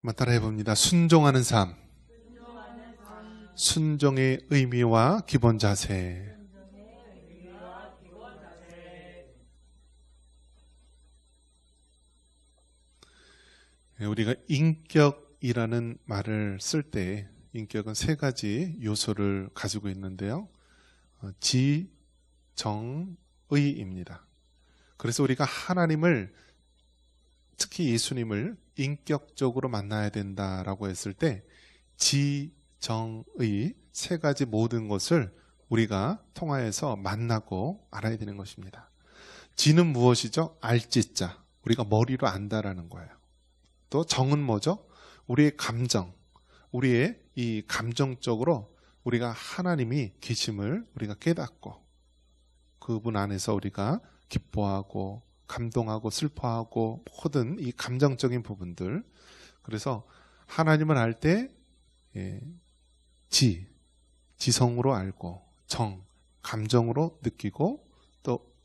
한번 따라해 봅니다. 순종하는 삶. 순종의 의미와 기본 자세. 우리가 인격이라는 말을 쓸 때 인격은 세 가지 요소를 가지고 있는데요. 지, 정, 의입니다. 그래서 우리가 하나님을, 특히 예수님을 인격적으로 만나야 된다라고 했을 때 지, 정, 의 세 가지 모든 것을 우리가 통하여서 만나고 알아야 되는 것입니다. 지는 무엇이죠? 알지자, 우리가 머리로 안다라는 거예요. 또 정은 뭐죠? 우리의 감정, 우리의 이 감정적으로 우리가 하나님이 계심을 우리가 깨닫고 그분 안에서 우리가 기뻐하고 감동하고 슬퍼하고 모든 이 감정적인 부분들. 그래서 하나님을 알 때 지성으로 알고, 정, 감정으로 느끼고, 또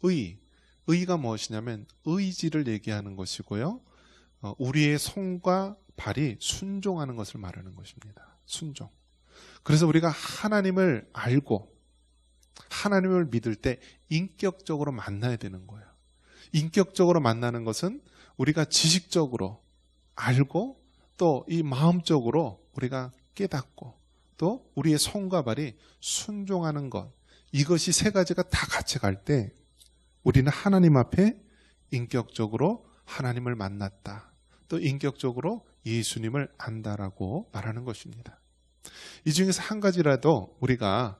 의가 무엇이냐면 의지를 얘기하는 것이고요. 우리의 손과 발이 순종하는 것을 말하는 것입니다. 순종. 그래서 우리가 하나님을 알고 하나님을 믿을 때 인격적으로 만나야 되는 거예요. 인격적으로 만나는 것은 우리가 지식적으로 알고 또 이 마음적으로 우리가 깨닫고 또 우리의 손과 발이 순종하는 것, 이것이 세 가지가 다 같이 갈 때 우리는 하나님 앞에 인격적으로 하나님을 만났다. 또 인격적으로 예수님을 안다라고 말하는 것입니다. 이 중에서 한 가지라도 우리가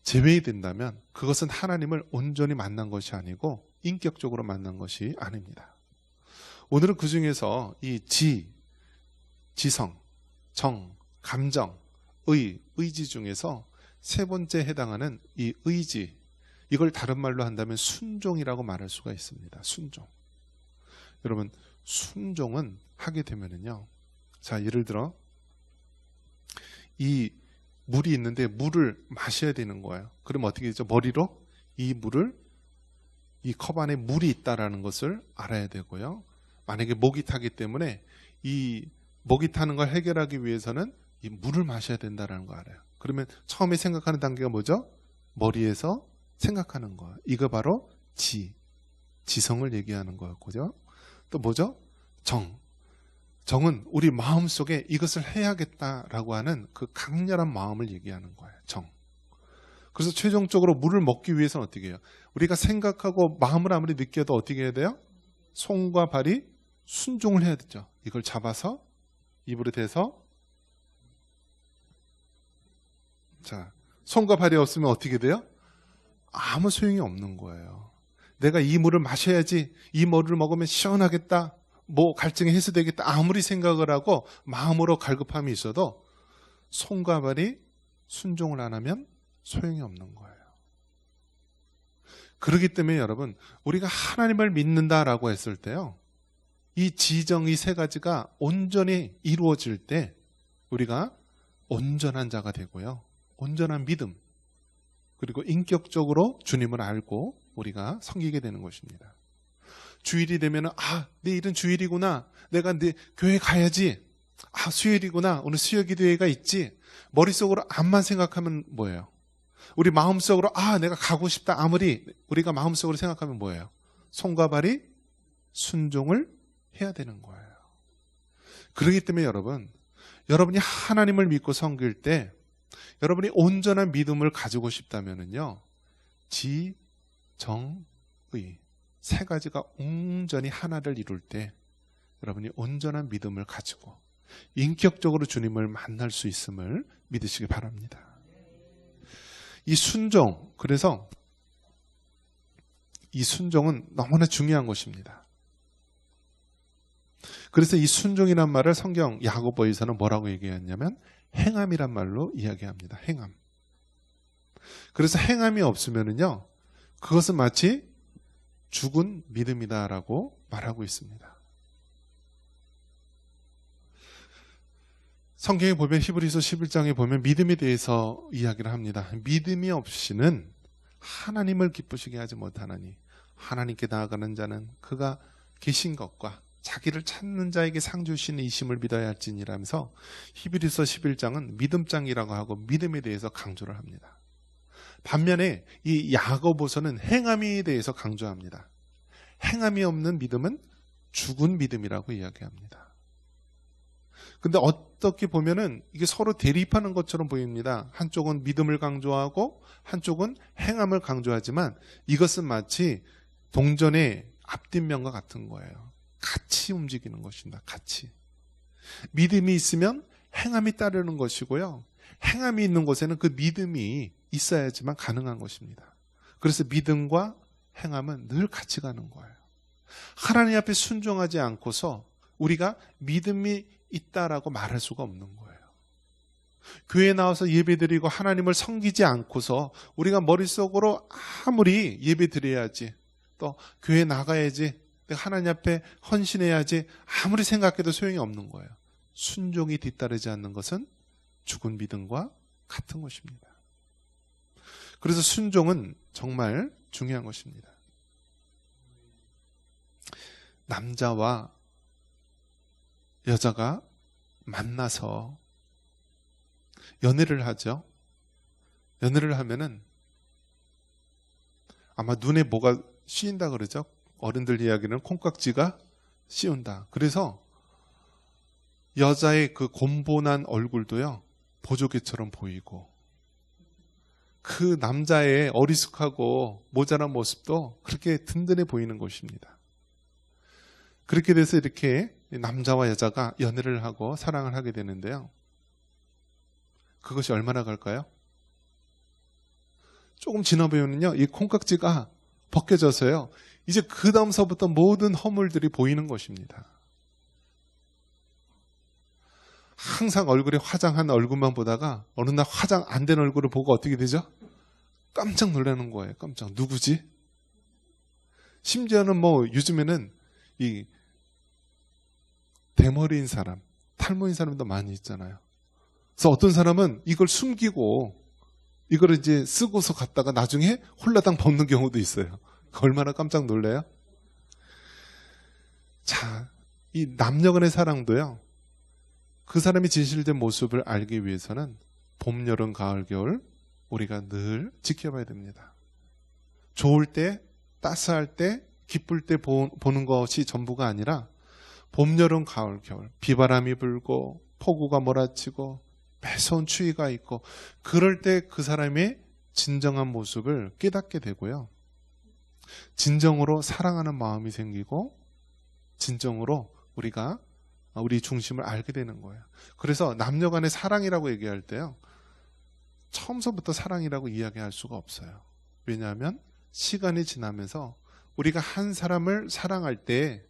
제외된다면 그것은 하나님을 온전히 만난 것이 아니고 인격적으로 만난 것이 아닙니다. 오늘은 그 중에서 이 지성, 정, 감정, 의지 중에서 세 번째 해당하는 이 의지, 이걸 다른 말로 한다면 순종이라고 말할 수가 있습니다. 순종. 여러분, 순종은 하게 되면은요, 자, 예를 들어 이 물이 있는데 물을 마셔야 되는 거예요. 그럼 어떻게 되죠? 머리로 이 물을, 이 컵 안에 물이 있다라는 것을 알아야 되고요. 만약에 목이 타기 때문에 이 목이 타는 걸 해결하기 위해서는 이 물을 마셔야 된다는 거 알아요. 그러면 처음에 생각하는 단계가 뭐죠? 머리에서 생각하는 거예요. 이거 바로 지성을 얘기하는 거였고요. 또 뭐죠? 정은 우리 마음속에 이것을 해야겠다라고 하는 그 강렬한 마음을 얘기하는 거예요. 정. 그래서 최종적으로 물을 먹기 위해서는 어떻게 해요? 우리가 생각하고 마음을 아무리 느껴도 어떻게 해야 돼요? 손과 발이 순종을 해야 되죠. 이걸 잡아서 입으로 대서, 자, 손과 발이 없으면 어떻게 돼요? 아무 소용이 없는 거예요. 내가 이 물을 마셔야지, 이 물을 먹으면 시원하겠다, 뭐 갈증이 해소되겠다, 아무리 생각을 하고 마음으로 갈급함이 있어도 손과 발이 순종을 안 하면 소용이 없는 거예요. 그렇기 때문에 여러분, 우리가 하나님을 믿는다라고 했을 때요, 이 지정, 이 세 가지가 온전히 이루어질 때 우리가 온전한 자가 되고요, 온전한 믿음, 그리고 인격적으로 주님을 알고 우리가 섬기게 되는 것입니다. 주일이 되면 내일은 주일이구나, 내가 내 교회 가야지, 수요일이구나, 오늘 수요 기도회가 있지, 머릿속으로 암만 생각하면 뭐예요? 우리 마음속으로 내가 가고 싶다, 아무리 우리가 마음속으로 생각하면 뭐예요? 손과 발이 순종을 해야 되는 거예요. 그렇기 때문에 여러분이 하나님을 믿고 섬길 때 여러분이 온전한 믿음을 가지고 싶다면은요, 지, 정, 의 세 가지가 온전히 하나를 이룰 때 여러분이 온전한 믿음을 가지고 인격적으로 주님을 만날 수 있음을 믿으시기 바랍니다. 이 순종, 그래서 이 순종은 너무나 중요한 것입니다. 그래서 이 순종이란 말을 성경 야고보에서는 뭐라고 얘기했냐면 행함이란 말로 이야기합니다. 행함. 그래서 행함이 없으면은요, 그것은 마치 죽은 믿음이다라고 말하고 있습니다. 성경에 보면 히브리서 11장에 보면 믿음에 대해서 이야기를 합니다. 믿음이 없이는 하나님을 기쁘시게 하지 못하나니 하나님께 나아가는 자는 그가 계신 것과 자기를 찾는 자에게 상 주시는 이심을 믿어야 할지니라면서 히브리서 11장은 믿음장이라고 하고 믿음에 대해서 강조를 합니다. 반면에 이 야고보서는 행함에 대해서 강조합니다. 행함이 없는 믿음은 죽은 믿음이라고 이야기합니다. 근데 어떻게 보면은 이게 서로 대립하는 것처럼 보입니다. 한쪽은 믿음을 강조하고 한쪽은 행함을 강조하지만 이것은 마치 동전의 앞뒷면과 같은 거예요. 같이 움직이는 것입니다. 같이. 믿음이 있으면 행함이 따르는 것이고요. 행함이 있는 곳에는 그 믿음이 있어야지만 가능한 것입니다. 그래서 믿음과 행함은 늘 같이 가는 거예요. 하나님 앞에 순종하지 않고서 우리가 믿음이 있다라고 말할 수가 없는 거예요. 교회에 나와서 예배드리고 하나님을 섬기지 않고서 우리가 머릿속으로 아무리 예배드려야지, 또 교회에 나가야지, 내가 하나님 앞에 헌신해야지 아무리 생각해도 소용이 없는 거예요. 순종이 뒤따르지 않는 것은 죽은 믿음과 같은 것입니다. 그래서 순종은 정말 중요한 것입니다. 남자와 여자가 만나서 연애를 하죠. 연애를 하면은 아마 눈에 뭐가 씌인다 그러죠. 어른들 이야기는 콩깍지가 씌운다. 그래서 여자의 그 곤본한 얼굴도요, 보조개처럼 보이고, 그 남자의 어리숙하고 모자란 모습도 그렇게 든든해 보이는 것입니다. 그렇게 돼서 이렇게 남자와 여자가 연애를 하고 사랑을 하게 되는데요. 그것이 얼마나 갈까요? 조금 지나 보면요, 이 콩깍지가 벗겨져서요, 이제 그 다음서부터 모든 허물들이 보이는 것입니다. 항상 얼굴에 화장한 얼굴만 보다가 어느 날 화장 안 된 얼굴을 보고 어떻게 되죠? 깜짝 놀라는 거예요. 깜짝. 누구지? 심지어는 뭐 요즘에는 이 대머리인 사람, 탈모인 사람도 많이 있잖아요. 그래서 어떤 사람은 이걸 숨기고 이걸 이제 쓰고서 갔다가 나중에 홀라당 벗는 경우도 있어요. 얼마나 깜짝 놀래요? 자, 이 남녀간의 사랑도요, 그 사람이 진실된 모습을 알기 위해서는 봄, 여름, 가을, 겨울 우리가 늘 지켜봐야 됩니다. 좋을 때, 따스할 때, 기쁠 때 보는 것이 전부가 아니라 봄, 여름, 가을, 겨울 비바람이 불고 폭우가 몰아치고 매서운 추위가 있고 그럴 때 그 사람의 진정한 모습을 깨닫게 되고요. 진정으로 사랑하는 마음이 생기고 진정으로 우리가 우리 중심을 알게 되는 거예요. 그래서 남녀 간의 사랑이라고 얘기할 때요, 처음서부터 사랑이라고 이야기할 수가 없어요. 왜냐하면 시간이 지나면서 우리가 한 사람을 사랑할 때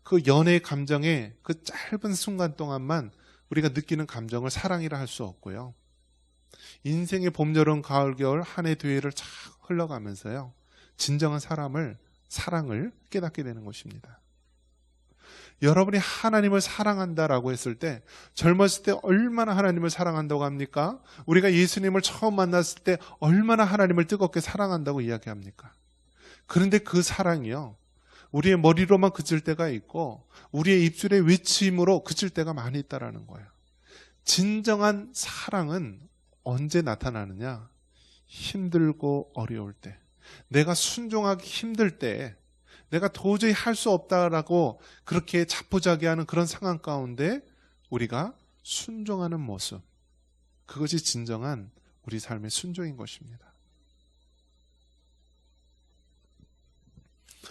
그 연애 감정의 그 짧은 순간 동안만 우리가 느끼는 감정을 사랑이라 할 수 없고요. 인생의 봄, 여름, 가을, 겨울 한 해 두 해를 쫙 흘러가면서요, 진정한 사랑을 깨닫게 되는 것입니다. 여러분이 하나님을 사랑한다라고 했을 때 젊었을 때 얼마나 하나님을 사랑한다고 합니까? 우리가 예수님을 처음 만났을 때 얼마나 하나님을 뜨겁게 사랑한다고 이야기합니까? 그런데 그 사랑이요, 우리의 머리로만 그칠 때가 있고 우리의 입술의 외침으로 그칠 때가 많이 있다라는 거예요. 진정한 사랑은 언제 나타나느냐? 힘들고 어려울 때, 내가 순종하기 힘들 때, 내가 도저히 할 수 없다라고 그렇게 자포자기하는 그런 상황 가운데 우리가 순종하는 모습, 그것이 진정한 우리 삶의 순종인 것입니다.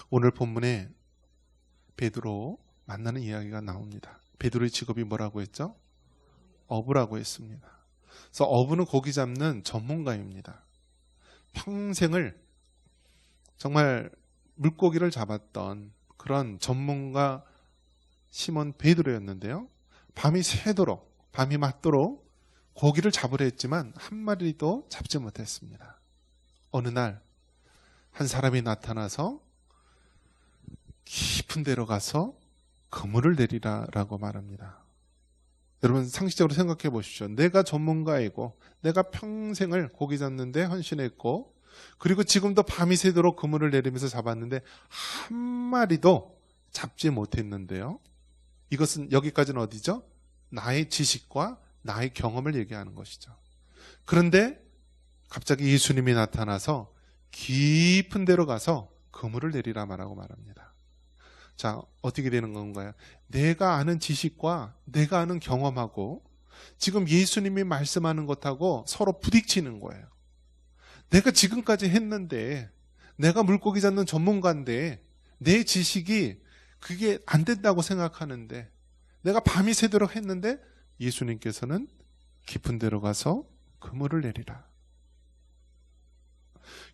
오늘 본문에 베드로 만나는 이야기가 나옵니다. 베드로의 직업이 뭐라고 했죠? 어부라고 했습니다. 그래서 어부는 고기 잡는 전문가입니다. 평생을 정말 물고기를 잡았던 그런 전문가 시몬 베드로였는데요. 밤이 새도록, 밤이 맞도록 고기를 잡으려 했지만 한 마리도 잡지 못했습니다. 어느 날 한 사람이 나타나서 깊은 데로 가서 그물을 내리라라고 말합니다. 여러분 상식적으로 생각해 보십시오. 내가 전문가이고 내가 평생을 고기 잡는데 헌신했고, 그리고 지금도 밤이 새도록 그물을 내리면서 잡았는데 한 마리도 잡지 못했는데요. 이것은 여기까지는 어디죠? 나의 지식과 나의 경험을 얘기하는 것이죠. 그런데 갑자기 예수님이 나타나서 깊은 데로 가서 그물을 내리라 말하고 말합니다. 자, 어떻게 되는 건가요? 내가 아는 지식과 내가 아는 경험하고 지금 예수님이 말씀하는 것하고 서로 부딪히는 거예요. 내가 지금까지 했는데, 내가 물고기 잡는 전문가인데 내 지식이 그게 안 된다고 생각하는데, 내가 밤이 새도록 했는데 예수님께서는 깊은 데로 가서 그물을 내리라.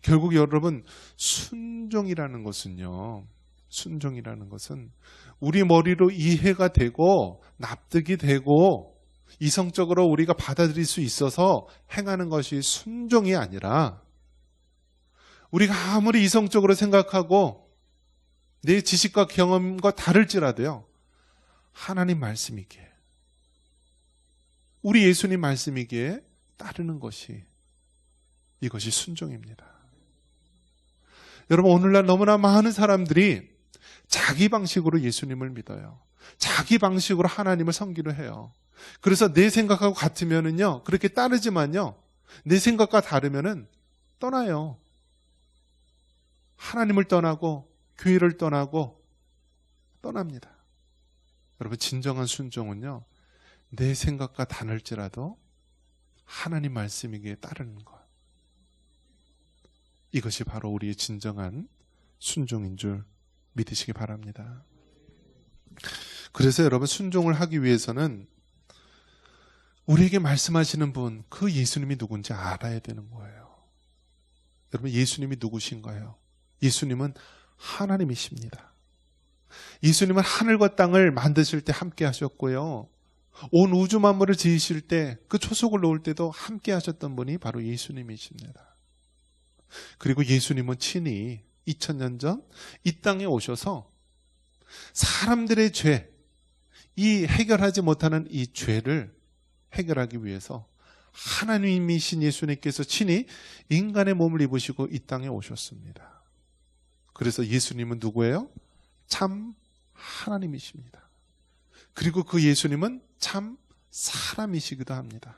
결국 여러분, 순종이라는 것은요, 순종이라는 것은 우리 머리로 이해가 되고 납득이 되고 이성적으로 우리가 받아들일 수 있어서 행하는 것이 순종이 아니라, 우리가 아무리 이성적으로 생각하고 내 지식과 경험과 다를지라도요, 하나님 말씀이기에, 우리 예수님 말씀이기에 따르는 것이, 이것이 순종입니다. 여러분, 오늘날 너무나 많은 사람들이 자기 방식으로 예수님을 믿어요. 자기 방식으로 하나님을 섬기려 해요. 그래서 내 생각하고 같으면은요, 그렇게 따르지만요, 내 생각과 다르면은 떠나요. 하나님을 떠나고 교회를 떠나고 떠납니다. 여러분, 진정한 순종은요, 내 생각과 다를지라도 하나님 말씀이기에 따르는 것. 이것이 바로 우리의 진정한 순종인 줄 믿으시기 바랍니다. 그래서 여러분, 순종을 하기 위해서는 우리에게 말씀하시는 분, 그 예수님이 누군지 알아야 되는 거예요. 여러분, 예수님이 누구신가요? 예수님은 하나님이십니다. 예수님은 하늘과 땅을 만드실 때 함께 하셨고요, 온 우주 만물을 지으실 때, 그 초석을 놓을 때도 함께 하셨던 분이 바로 예수님이십니다. 그리고 예수님은 친히 2000년 전 이 땅에 오셔서 사람들의 죄, 이 해결하지 못하는 이 죄를 해결하기 위해서 하나님이신 예수님께서 친히 인간의 몸을 입으시고 이 땅에 오셨습니다. 그래서 예수님은 누구예요? 참 하나님이십니다. 그리고 그 예수님은 참 사람이시기도 합니다.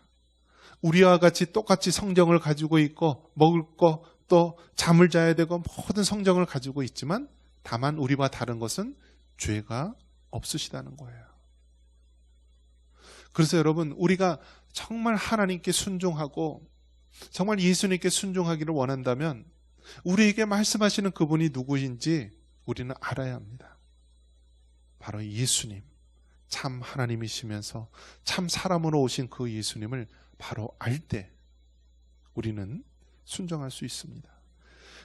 우리와 같이 똑같이 성정을 가지고 있고 먹을 거, 또 잠을 자야 되고 모든 성정을 가지고 있지만, 다만 우리와 다른 것은 죄가 없으시다는 거예요. 그래서 여러분, 우리가 정말 하나님께 순종하고 정말 예수님께 순종하기를 원한다면 우리에게 말씀하시는 그분이 누구인지 우리는 알아야 합니다. 바로 예수님, 참 하나님이시면서 참 사람으로 오신 그 예수님을 바로 알 때 우리는 순종할 수 있습니다.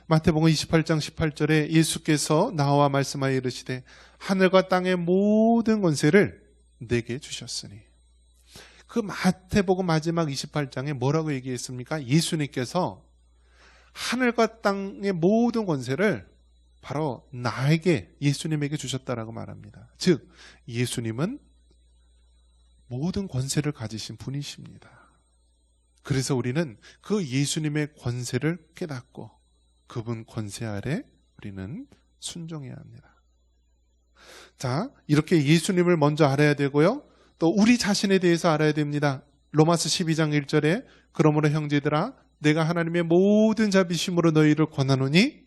마태복음 28장 18절에 예수께서 나와 말씀하여 이르시되 하늘과 땅의 모든 권세를 내게 주셨으니, 그 마태복음 마지막 28장에 뭐라고 얘기했습니까? 예수님께서 하늘과 땅의 모든 권세를 바로 나에게, 예수님에게 주셨다라고 말합니다. 즉, 예수님은 모든 권세를 가지신 분이십니다. 그래서 우리는 그 예수님의 권세를 깨닫고 그분 권세 아래 우리는 순종해야 합니다. 자, 이렇게 예수님을 먼저 알아야 되고요, 또 우리 자신에 대해서 알아야 됩니다. 로마서 12장 1절에 그러므로 형제들아, 내가 하나님의 모든 자비심으로 너희를 권하노니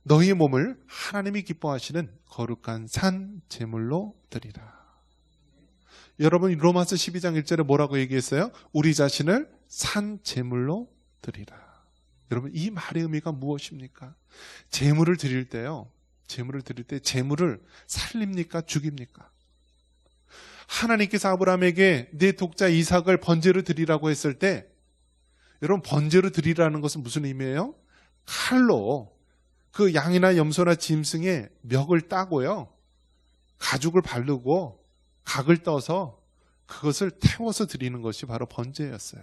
너희 몸을 하나님이 기뻐하시는 거룩한 산 제물로 드리라. 여러분, 로마서 12장 1절에 뭐라고 얘기했어요? 우리 자신을 산 제물로 드리라. 여러분, 이 말의 의미가 무엇입니까? 제물을 드릴 때요, 제물을 드릴 때 제물을 살립니까? 죽입니까? 하나님께서 아브라함에게 내 독자 이삭을 번제로 드리라고 했을 때, 여러분, 번제로 드리라는 것은 무슨 의미예요? 칼로 그 양이나 염소나 짐승의 멱을 따고요, 가죽을 바르고 각을 떠서 그것을 태워서 드리는 것이 바로 번제였어요.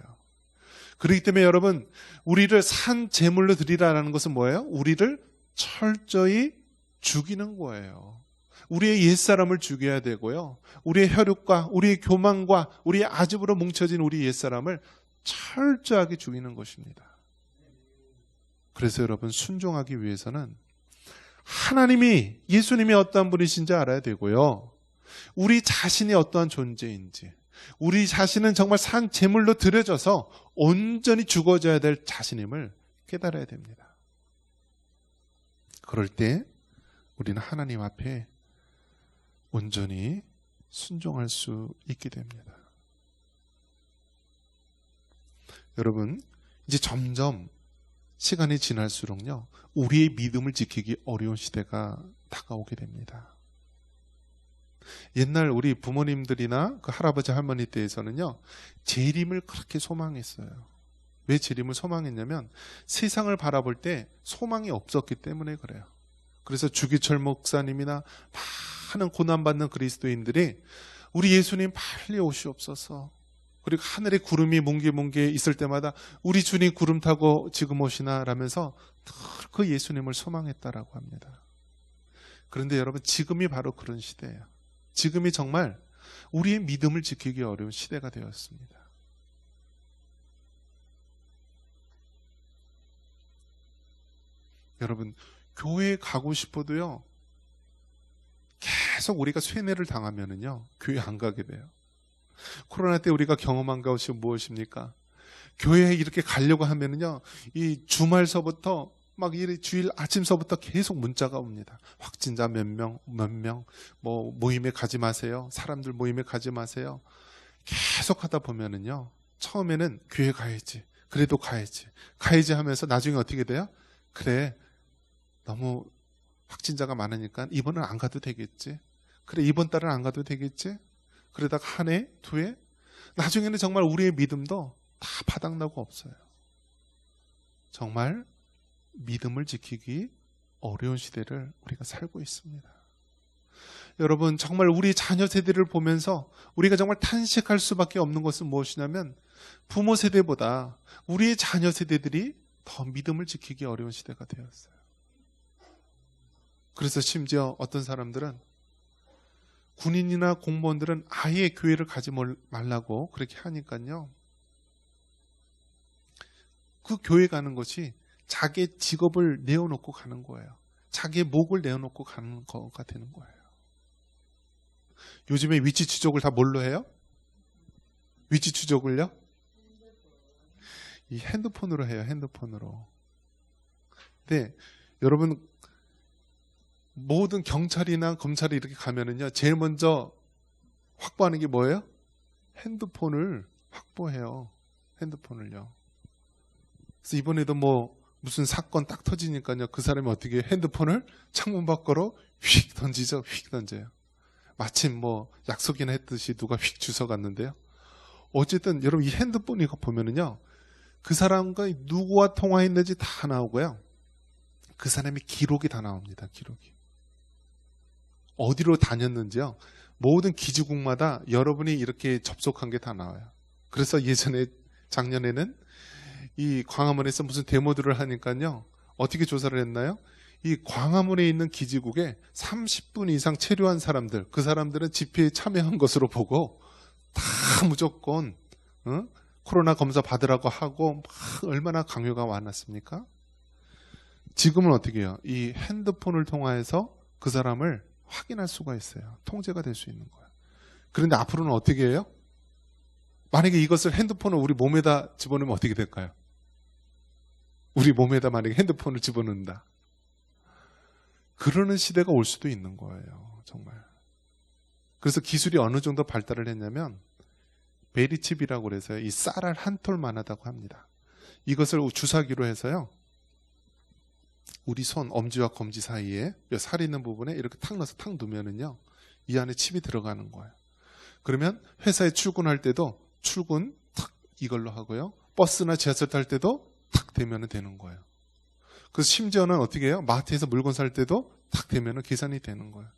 그렇기 때문에 여러분, 우리를 산 제물로 드리라는 것은 뭐예요? 우리를 철저히 죽이는 거예요. 우리의 옛사람을 죽여야 되고요, 우리의 혈육과 우리의 교만과 우리의 아집으로 뭉쳐진 우리 옛사람을 철저하게 죽이는 것입니다. 그래서 여러분, 순종하기 위해서는 하나님이, 예수님이 어떠한 분이신지 알아야 되고요. 우리 자신이 어떠한 존재인지, 우리 자신은 정말 산 제물로 드려져서 온전히 죽어져야 될 자신임을 깨달아야 됩니다. 그럴 때 우리는 하나님 앞에 온전히 순종할 수 있게 됩니다. 여러분, 이제 점점 시간이 지날수록요, 우리의 믿음을 지키기 어려운 시대가 다가오게 됩니다. 옛날 우리 부모님들이나 그 할아버지 할머니 때에서는요, 재림을 그렇게 소망했어요. 왜 재림을 소망했냐면 세상을 바라볼 때 소망이 없었기 때문에 그래요. 그래서 주기철 목사님이나 많은 고난받는 그리스도인들이 우리 예수님 빨리 오시옵소서, 그리고 하늘에 구름이 뭉게뭉게 있을 때마다 우리 주님 구름 타고 지금 오시나 라면서 늘 그 예수님을 소망했다라고 합니다. 그런데 여러분, 지금이 바로 그런 시대예요. 지금이 정말 우리의 믿음을 지키기 어려운 시대가 되었습니다. 여러분, 교회에 가고 싶어도요, 계속 우리가 쇠뇌를 당하면은요, 교회 안 가게 돼요. 코로나 때 우리가 경험한 것이 무엇입니까? 교회에 이렇게 가려고 하면은요, 이 주말서부터 막 이 주일 아침서부터 계속 문자가 옵니다. 확진자 몇 명, 뭐 모임에 가지 마세요. 사람들 모임에 가지 마세요. 계속 하다 보면은요, 처음에는 교회 가야지, 그래도 가야지 하면서 나중에 어떻게 돼요? 그래, 너무 확진자가 많으니까 이번은 안 가도 되겠지. 그래, 이번 달은 안 가도 되겠지. 그러다가 한 해, 두 해, 나중에는 정말 우리의 믿음도 다 바닥나고 없어요. 정말 믿음을 지키기 어려운 시대를 우리가 살고 있습니다. 여러분, 정말 우리 자녀 세대를 보면서 우리가 정말 탄식할 수밖에 없는 것은 무엇이냐면, 부모 세대보다 우리의 자녀 세대들이 더 믿음을 지키기 어려운 시대가 되었어요. 그래서 심지어 어떤 사람들은, 군인이나 공무원들은 아예 교회를 가지 말라고 그렇게 하니까요, 그 교회 가는 것이 자기의 직업을 내어놓고 가는 거예요. 자기의 목을 내어놓고 가는 거가 되는 거예요. 요즘에 위치 추적을 다 뭘로 해요? 위치 추적을요? 이 핸드폰으로 해요. 핸드폰으로. 근데 여러분, 모든 경찰이나 검찰이 이렇게 가면은요, 제일 먼저 확보하는 게 뭐예요? 핸드폰을 확보해요. 핸드폰을요. 그래서 이번에도 뭐 무슨 사건 딱 터지니까요, 그 사람이 어떻게 핸드폰을 창문 밖으로 휙 던지죠. 휙 던져요. 마침 뭐 약속이나 했듯이 누가 휙 주워갔는데요. 어쨌든 여러분, 이 핸드폰 이거 보면은요, 그 사람과 누구와 통화했는지 다 나오고요, 그 사람의 기록이 다 나옵니다. 기록이. 어디로 다녔는지요, 모든 기지국마다 여러분이 이렇게 접속한 게 다 나와요. 그래서 예전에 작년에는 이 광화문에서 무슨 데모들을 하니까요, 어떻게 조사를 했나요? 이 광화문에 있는 기지국에 30분 이상 체류한 사람들, 그 사람들은 집회에 참여한 것으로 보고 다 무조건 코로나 검사 받으라고 하고 막 얼마나 강요가 많았습니까? 지금은 어떻게 해요? 이 핸드폰을 통해서 그 사람을 확인할 수가 있어요. 통제가 될 수 있는 거예요. 그런데 앞으로는 어떻게 해요? 만약에 이것을, 핸드폰을 우리 몸에다 집어넣으면 어떻게 될까요? 우리 몸에다 만약에 핸드폰을 집어넣는다. 그러는 시대가 올 수도 있는 거예요. 정말. 그래서 기술이 어느 정도 발달을 했냐면, 베리칩이라고 그래서요, 이 쌀알 한 톨만 하다고 합니다. 이것을 주사기로 해서요, 우리 손 엄지와 검지 사이에 살 있는 부분에 이렇게 탁 넣어서 탁 넣으면은요, 이 안에 칩이 들어가는 거예요. 그러면 회사에 출근할 때도 출근 탁 이걸로 하고요, 버스나 지하철 탈 때도 탁 대면 되는 거예요. 그래서 심지어는 어떻게 해요? 마트에서 물건 살 때도 탁 대면 계산이 되는 거예요.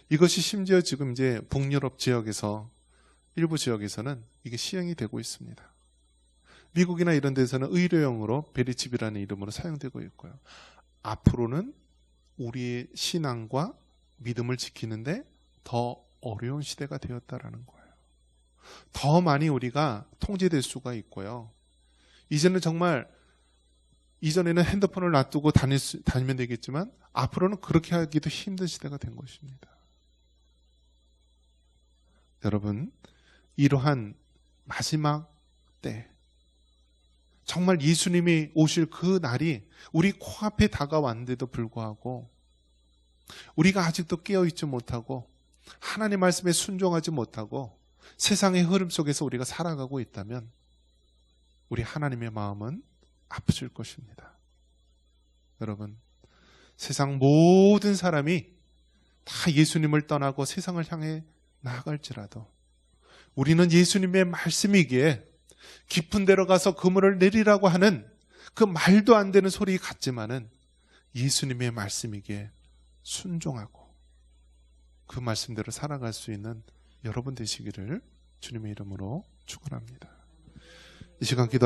이것이 심지어 지금 이제 북유럽 지역에서, 일부 지역에서는 이게 시행이 되고 있습니다. 미국이나 이런 데서는 의료용으로 베리칩이라는 이름으로 사용되고 있고요. 앞으로는 우리의 신앙과 믿음을 지키는데 더 어려운 시대가 되었다라는 거예요. 더 많이 우리가 통제될 수가 있고요. 이제는 정말 이전에는 핸드폰을 놔두고 다니면 되겠지만 앞으로는 그렇게 하기도 힘든 시대가 된 것입니다. 여러분, 이러한 마지막 때, 정말 예수님이 오실 그 날이 우리 코앞에 다가왔는데도 불구하고 우리가 아직도 깨어있지 못하고 하나님 말씀에 순종하지 못하고 세상의 흐름 속에서 우리가 살아가고 있다면 우리 하나님의 마음은 아프실 것입니다. 여러분, 세상 모든 사람이 다 예수님을 떠나고 세상을 향해 나아갈지라도 우리는 예수님의 말씀이기에 깊은 데로 가서 그물을 내리라고 하는 그 말도 안 되는 소리 같지만은 예수님의 말씀이기에 순종하고 그 말씀대로 살아갈 수 있는 여러분 되시기를 주님의 이름으로 축원합니다. 이 시간 기도